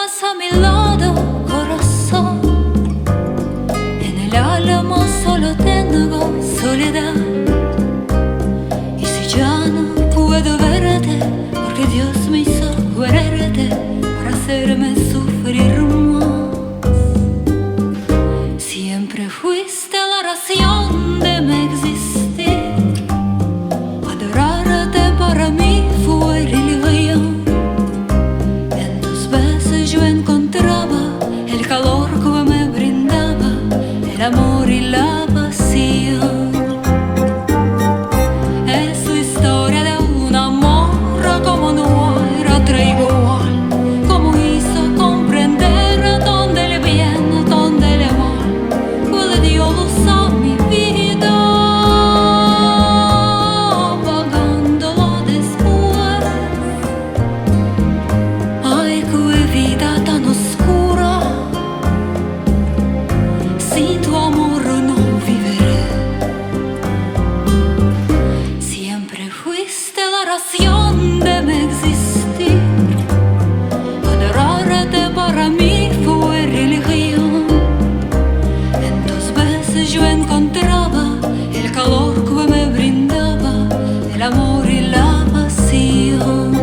más a mi lado, corazón. En el álamo solo tengo soledad. Y si ya no puedo verte, porque Dios me hizo quererte para hacerme sufrir más. Siempre fuiste la razón de mi existir. Adorarte para mí fue religión. En tus besos yo encontraba el calor que me brindaba el amor y la pasión. Es la historia de un amor como no hay otro igual, como hizo comprender dónde el bien, dónde el mal, pues dio luz a mi vida, apagándola después. Ay, qué vida tan oscura, sin tu amor no viviré. Siempre fuiste la razón de mi existir. Adorarte para mí fue religión. En tus besos yo encontraba el calor que me brindaba el amor y la pasión.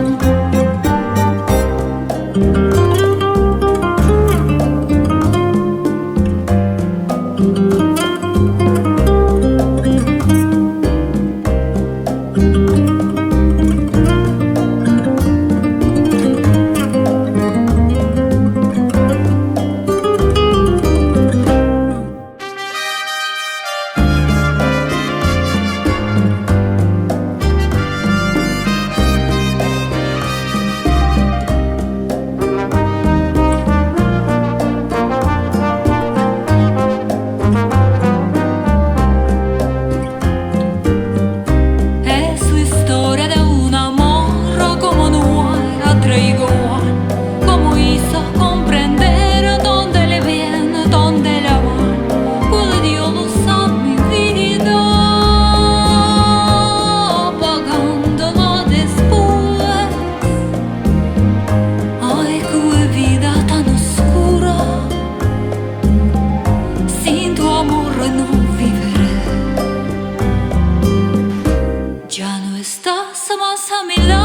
Es la historia de un amor como no hay otro igual, como hizo comprender dónde el bien, dónde el mal, pues dio luz a mi vida, apagándola después. Ay, qué vida tan oscura, sin tu amor no viviré. Ya no estás más a mi lado.